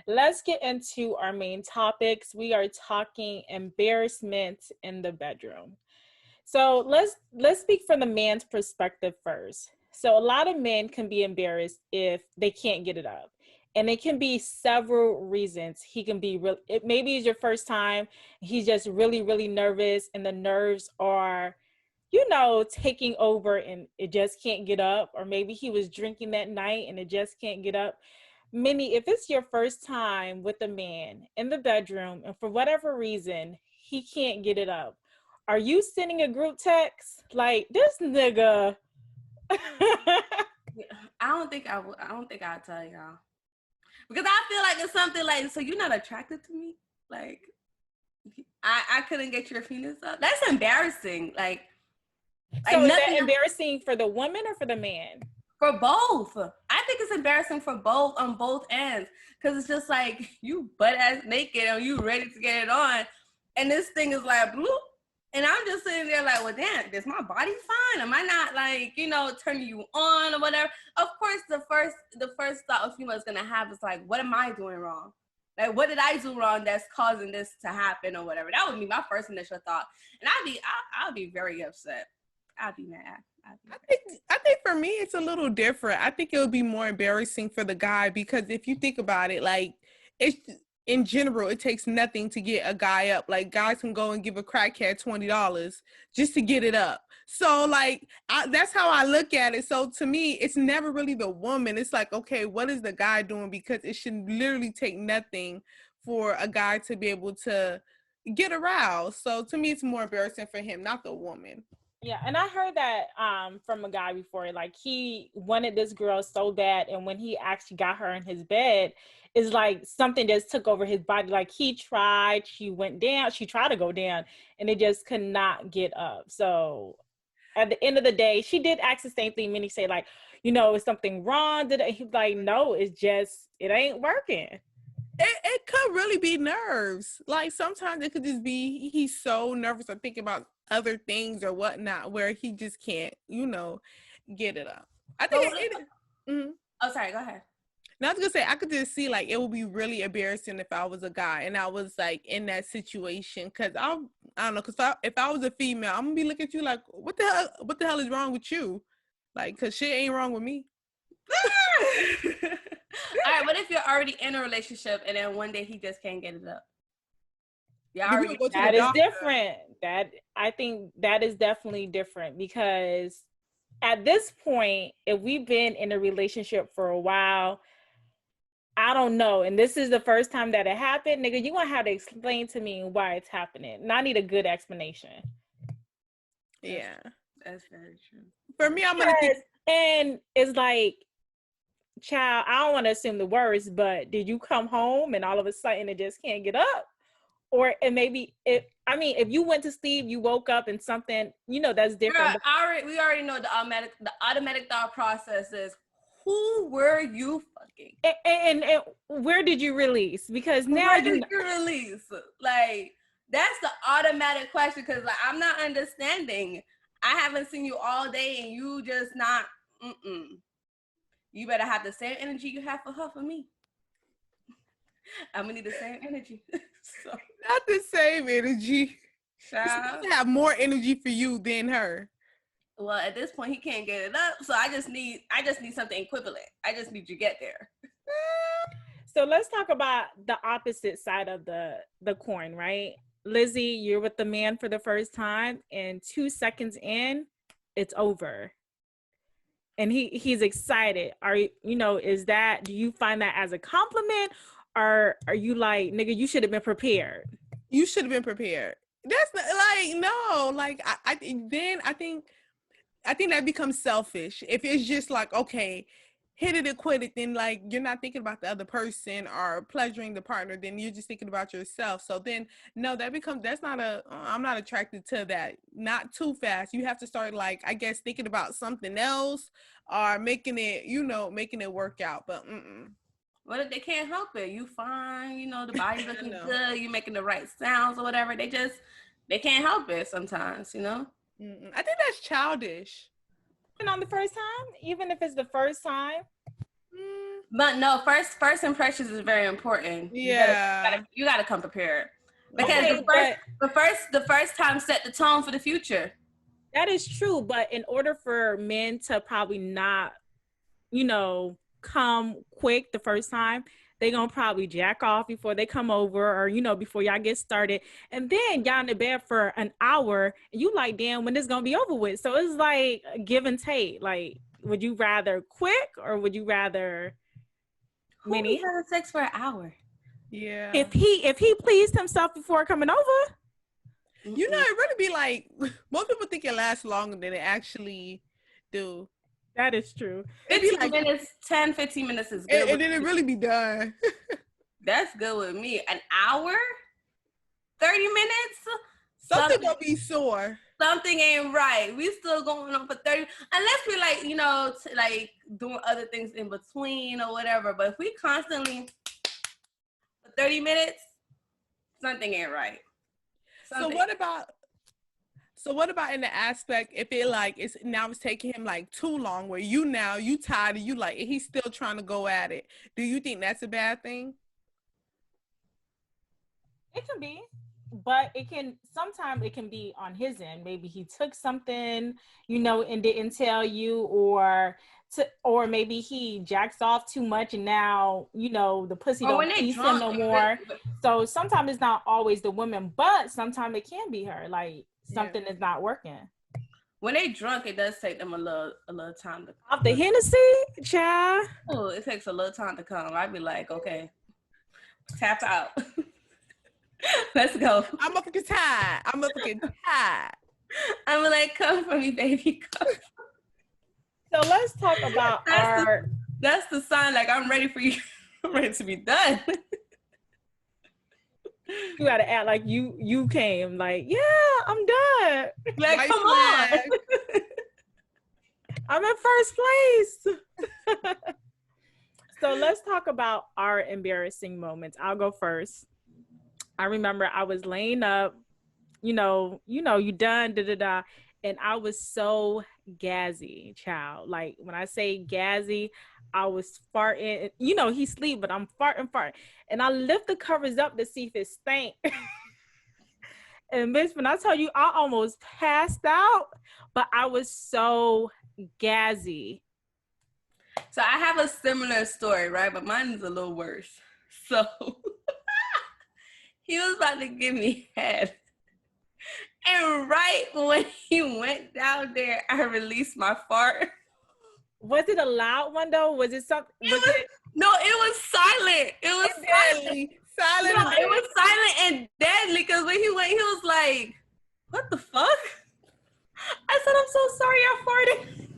Let's get into our main topics. We are talking embarrassment in the bedroom. So let's speak from the man's perspective first. So a lot of men can be embarrassed if they can't get it up. And it can be several reasons. He can be real it maybe it's your first time, he's just really, really nervous and the nerves are, taking over and it just can't get up. Or maybe he was drinking that night and it just can't get up. Minnie, if it's your first time with a man in the bedroom and for whatever reason he can't get it up, are you sending a group text like this nigga? I don't think I would. I don't think I'll tell y'all because I feel like it's something like, so you're not attracted to me? Like, I couldn't get your penis up. That's embarrassing. Like So is that embarrassing for the woman or for the man? For both. I think it's embarrassing for both on both ends because it's just like you butt ass naked and you ready to get it on, and this thing is like bloop, and I'm just sitting there like, well, damn, is my body fine? Am I not like turning you on or whatever? Of course, the first thought a female is gonna have is like, what am I doing wrong? Like, what did I do wrong that's causing this to happen or whatever? That would be my first initial thought, and I'd be very upset. I'd be mad. I think for me it's a little different. I think it would be more embarrassing for the guy because if you think about it, like it's in general, it takes nothing to get a guy up. Like guys can go and give a crackhead $20 just to get it up. So like that's how I look at it. So to me, it's never really the woman. It's like, okay, what is the guy doing? Because it should literally take nothing for a guy to be able to get aroused. So to me, it's more embarrassing for him, not the woman. Yeah, and I heard that from a guy before. Like he wanted this girl so bad, and when he actually got her in his bed, it's like something just took over his body. Like she tried to go down, and it just could not get up. So at the end of the day, she did ask the same thing. Many say like, is something wrong? He's like, no, it ain't working. It could really be nerves. Like sometimes it could just be he's so nervous or thinking about other things or whatnot where he just can't, get it up. I think Oh, sorry, go ahead. Now I was gonna say I could just see like it would be really embarrassing if I was a guy and I was like in that situation because I don't know, because if I was a female, I'm gonna be looking at you like what the hell is wrong with you? Like, cause shit ain't wrong with me. All right, what if you're already in a relationship and then one day he just can't get it up? That is different. I think that is definitely different because at this point, if we've been in a relationship for a while, I don't know, and this is the first time that it happened, nigga, you're gonna have to explain to me why it's happening. And I need a good explanation. Yeah. That's very true. For me, I'm gonna think, and it's like, child, I don't want to assume the worst, but did you come home and all of a sudden it just can't get up? Or and maybe if you went to sleep, you woke up and something, that's different. Girl, we already know the automatic thought process is, who were you fucking? And where did you release? Because now where did you release? Like, that's the automatic question because like I'm not understanding. I haven't seen you all day and you just not You better have the same energy you have for her for me. I'm gonna need the same energy. So, not the same energy. Child. To have more energy for you than her. Well, at this point, he can't get it up, so I just need something equivalent. I just need you to get there. So let's talk about the opposite side of the coin, right? Lizzie, you're with the man for the first time, and 2 seconds in, it's over. And he's excited. Do you find that as a compliment? Or are you like, nigga, you should have been prepared? You should have been prepared. That's not, like, no, like I think that becomes selfish. If it's just like, okay, hit it and quit it, then like you're not thinking about the other person or pleasuring the partner, then you're just thinking about yourself. So then no, I'm not attracted to that. Not too fast. You have to start like, I guess, thinking about something else or making it work out. But Well, they can't help it. You fine, the body's looking good, you making the right sounds or whatever. They can't help it sometimes, I think that's childish. And on the first time, even if it's the first time? But no, first impressions is very important. Yeah. You gotta come prepared. Because Okay, the first time set the tone for the future. that is true, but in order for men to probably not, come quick the first time, they gonna probably jack off before they come over, or before y'all get started, and then y'all in the bed for an hour, and you like, damn, when this gonna be over with? So it's like a give and take. Like, would you rather quick or would you rather many? Who having sex for an hour? Yeah. If he pleased himself before coming over. It really be like, most people think it lasts longer than it actually do. That is true. 15 minutes, 10, 15 minutes is good. And then it really be done. That's good with me. An hour? 30 minutes? Something gonna be sore. Something ain't right. We still going on for 30, unless we like doing other things in between or whatever. But if we constantly for 30 minutes, something ain't right. So what about in the aspect if it's taking him like too long, where you tired and you like, he's still trying to go at it? Do you think that's a bad thing? It can be, but sometimes it can be on his end. Maybe he took something, and didn't tell you, or maybe he jacks off too much and now, the pussy don't please him no more. So sometimes it's not always the woman, but sometimes it can be her. Like something is not working. When they drunk, it does take them a little time to off the Hennessy, child. Oh, it takes a little time to come. I'd be like, okay, tap out. Let's go. I'm motherfucking tired. I'm like, come for me, baby. Come. So let's talk about that's the sign, like, I'm ready for you. I'm ready to be done. You gotta act like you came, like, yeah, I'm done. Like, come on. I'm in first place. So let's talk about our embarrassing moments. I'll go first. I remember I was laying up, you done, and I was so gassy, child. Like, when I say gassy, I was farting. He sleep, but I'm farting. And I lift the covers up to see if it stank. And bitch, when I tell you, I almost passed out, but I was so gassy. So I have a similar story, right? But mine is a little worse. So he was about to give me head. And right when he went down there, I released my fart. Was it a loud one though? Was it something? No, it was silent. It was silent. No, it was silent and deadly, because when he went, he was like, what the fuck? I said, I'm so sorry I farted.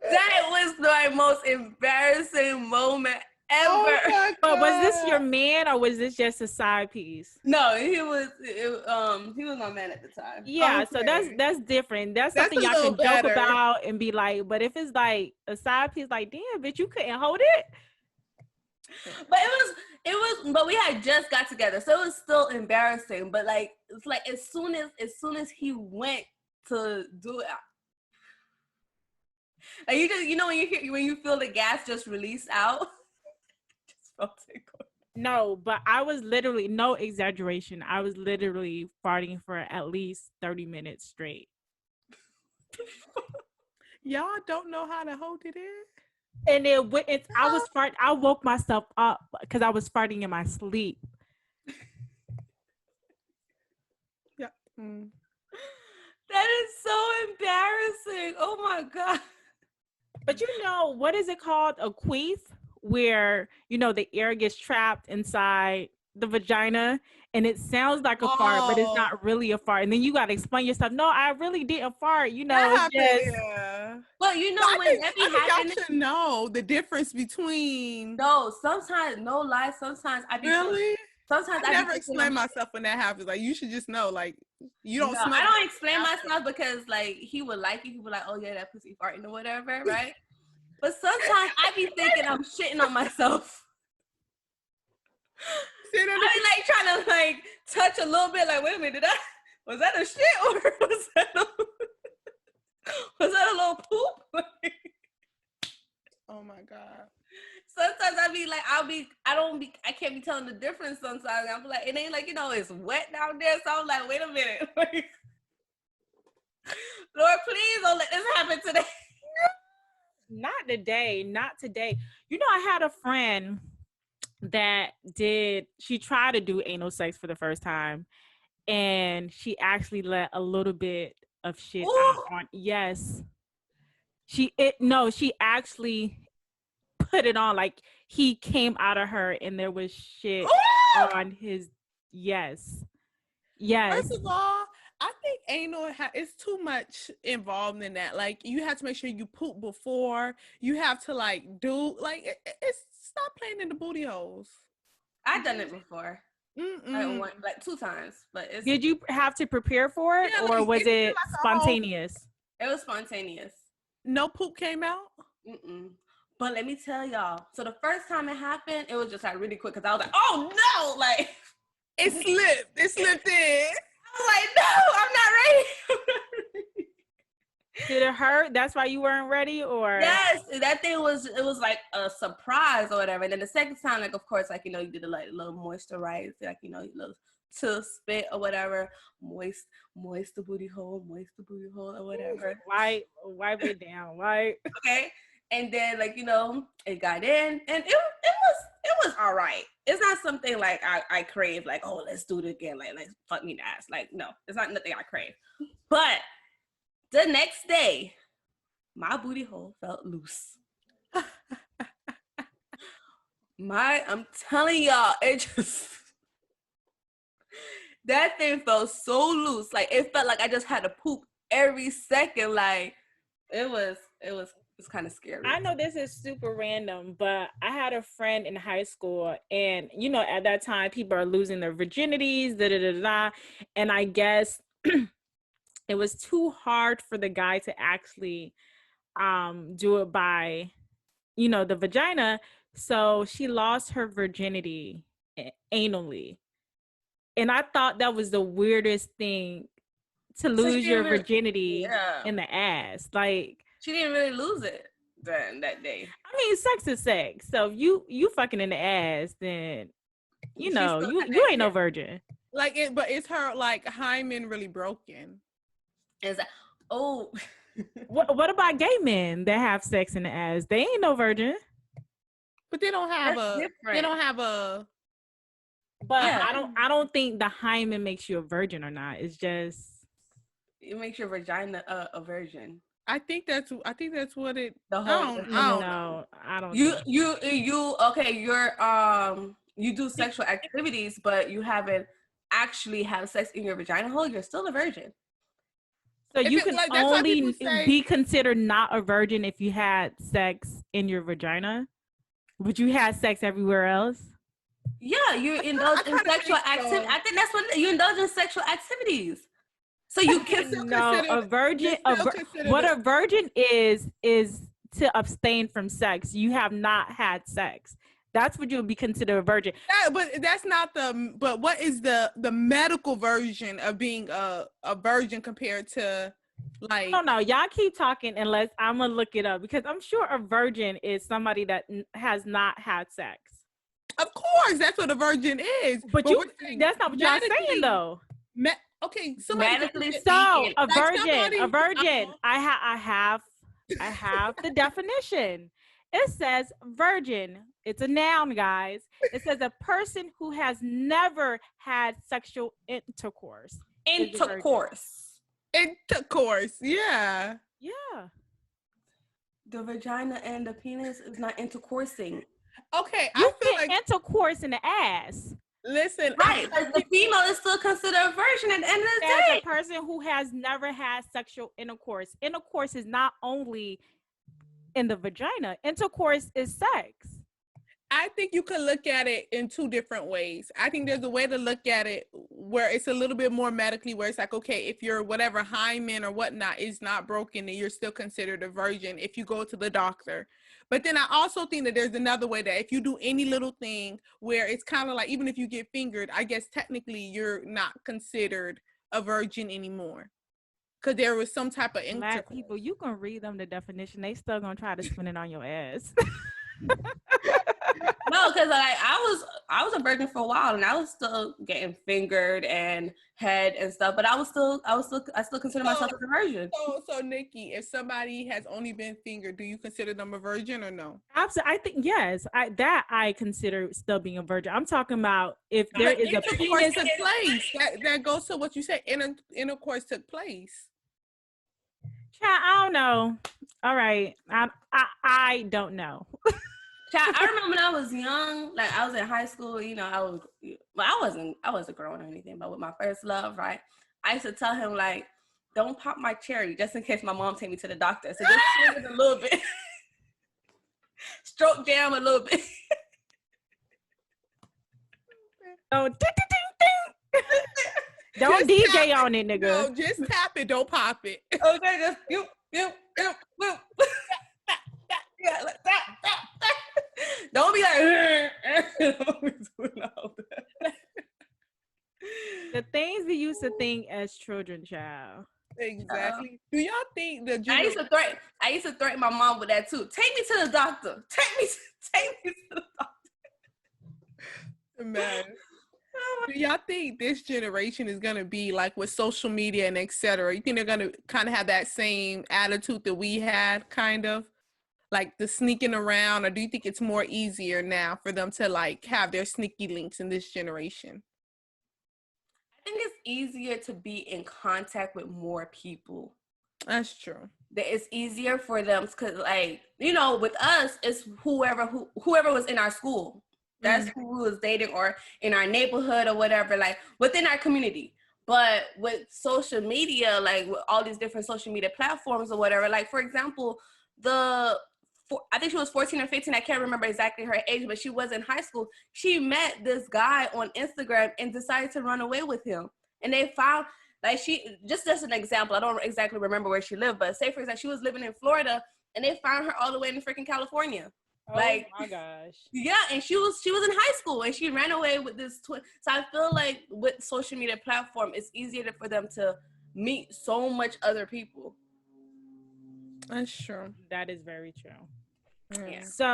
That was my most embarrassing moment ever. Oh, but was this your man or was this just a side piece? No, he was my man at the time. Yeah, okay. So that's different. That's something y'all can joke about and be like, but if it's like a side piece, like, damn, bitch, you couldn't hold it. But but we had just got together, so it was still embarrassing. But like, it's like as soon as he went to do it, like, you just, when you feel the gas just release out. Just felt it go. No, but I was literally, no exaggeration, I was literally farting for at least 30 minutes straight. Y'all don't know how to hold it in? And I woke myself up because I was farting in my sleep. Yeah. That is so embarrassing. Oh my God. But what is it called? A queef, where, the air gets trapped inside the vagina and it sounds like a fart, but it's not really a fart. And then you got to explain yourself. No, I really didn't fart. It's just... Yeah. Well, when that be happening, y'all should know the difference between... No, sometimes, no lie, sometimes I be... Really? Sometimes I never explain myself when that happens. Like, you should just know, like, you don't smell. I don't explain myself because, like, he would like it. He would like, oh yeah, that pussy farting or whatever, right? But sometimes I be thinking I'm shitting on myself. I be like trying to like touch a little bit, like, wait a minute, was that a shit or was that a... Was that a little poop? Oh my God. Sometimes I can't be telling the difference sometimes. I'm like, it ain't like, it's wet down there. So I'm like, wait a minute. Lord, please don't let this happen today. Not today. Not today. I had a friend that she tried to do anal sex for the first time, and she actually let a little bit of shit out on, yes. She actually put it on, like he came out of her and there was shit on his, yes. First of all, I think anal it's too much involved in that. Like, you have to make sure you poop before. You have to it's stop playing in the booty holes. I've done it before. Like 2 times, but Did you have to prepare for it, or was it spontaneous? It was spontaneous. No poop came out? But let me tell y'all. So the first time it happened, it was just like really quick because I was like, oh no, like it slipped. It slipped in. I was like, no, I'm not ready. Did it hurt? That's why you weren't ready, or? Yes, that thing was like a surprise or whatever. And then the second time, like, of course, like, you did a little moisturize, like, little to spit or whatever, moist the booty hole or whatever. Wipe it down, right? Okay. And then, like, it got in, and it was all right. It's not something like I crave, like, oh, let's do it again, like fuck me in the ass. Like, no, it's not nothing I crave. But the next day, my booty hole felt loose. I'm telling y'all, it just, that thing felt so loose. Like, it felt like I just had to poop every second. Like, it's kind of scary. I know this is super random, but I had a friend in high school, and at that time people are losing their virginities, and I guess it was too hard for the guy to actually do it by the vagina, so she lost her virginity anally. And I thought that was the weirdest thing, to lose your virginity in the ass. Like, she didn't really lose it then that day. I mean, sex is sex. So if you fucking in the ass, then you ain't no virgin. Like, but is her like hymen really broken? Is that What about gay men that have sex in the ass? They ain't no virgin. But they don't have But yeah. I don't think the hymen makes you a virgin or not. It's just, it makes your vagina a virgin. I think that's what it. I don't know. You do sexual activities, but you haven't actually have sex in your vagina hole. You're still a virgin. So you can only be considered not a virgin if you had sex in your vagina. But you had sex everywhere else. Yeah, you indulge in sexual activity. I think that's what you indulge in sexual activities. So you can a virgin. What a virgin is to abstain from sex. You have not had sex. That's what you would be considered a virgin. But that's not But what is the medical version of being a virgin compared to, like? No, y'all keep talking unless I'm gonna look it up, because I'm sure a virgin is somebody that has not had sex. Of course, that's what a virgin is. But that's not what y'all saying though. Okay, so a virgin. I have the definition. It says virgin. It's a noun, guys. It says a person who has never had sexual intercourse. Intercourse, yeah. Yeah. The vagina and the penis is not intercoursing. Okay, you can intercourse in the ass. Listen, right? The female is still considered a virgin at the end of the day. As a person who has never had sexual intercourse. Intercourse is not only in the vagina. Intercourse is sex. I think you can look at it in 2 different ways. I think there's a way to look at it where it's a little bit more medically, where it's like, okay, if your whatever hymen or whatnot is not broken, then you're still considered a virgin if you go to the doctor. But then I also think that there's another way that if you do any little thing where it's kind of like, even if you get fingered, I guess technically you're not considered a virgin anymore. because there was some type of Black intercourse. people, you can read them the definition. They still gonna try to spin it on your ass. No, because like I was a virgin for a while, and I was still getting fingered and head and stuff, but I still consider myself as a virgin. So Nikki, if somebody has only been fingered, do you consider them a virgin or no? Absolutely, I think yes. I consider still being a virgin. I'm talking about if there is a penis took place. That goes to what you said. Intercourse took place. Child, I don't know. All right, I don't know. Child, I remember when I was young, like I was in high school, you know, I wasn't growing or anything, but with my first love, right? I used to tell him like, don't pop my cherry just in case my mom take me to the doctor. So just squeeze it a little bit. Stroke jam a little bit. Oh, don't Just DJ on it, nigga. No, just tap it, don't pop it. Okay, just you. Yeah, like that. Don't be like. The things we used to think as children, child. Exactly. Do y'all think the I used to threaten my mom with that too. Take me to the doctor. Take me to the doctor. man? Do y'all think this generation is gonna be like with social media and etc.? You think they're gonna kind of have that same attitude that we had, kind of like the sneaking around, or do you think it's more easier now for them to like have their sneaky links in this generation? I think it's easier to be in contact with more people. That's true. That it's easier for them because, like, you know, with us, it's whoever was in our school. That's who we was dating, or in our neighborhood or whatever, like within our community. But with social media, like with all these different social media platforms or whatever, like for example, I think she was 14 or 15. I can't remember exactly her age, but she was in high school. She met this guy on Instagram and decided to run away with him. And they found, like, just an example, I don't exactly remember where she lived, but say for example, she was living in Florida and they found her all the way in freaking California. Oh like, my gosh. Yeah, and she was in high school and she ran away with this twin. So I feel like with social media platform, it's easier for them to meet so much other people. That's true. That is very true. Yeah. So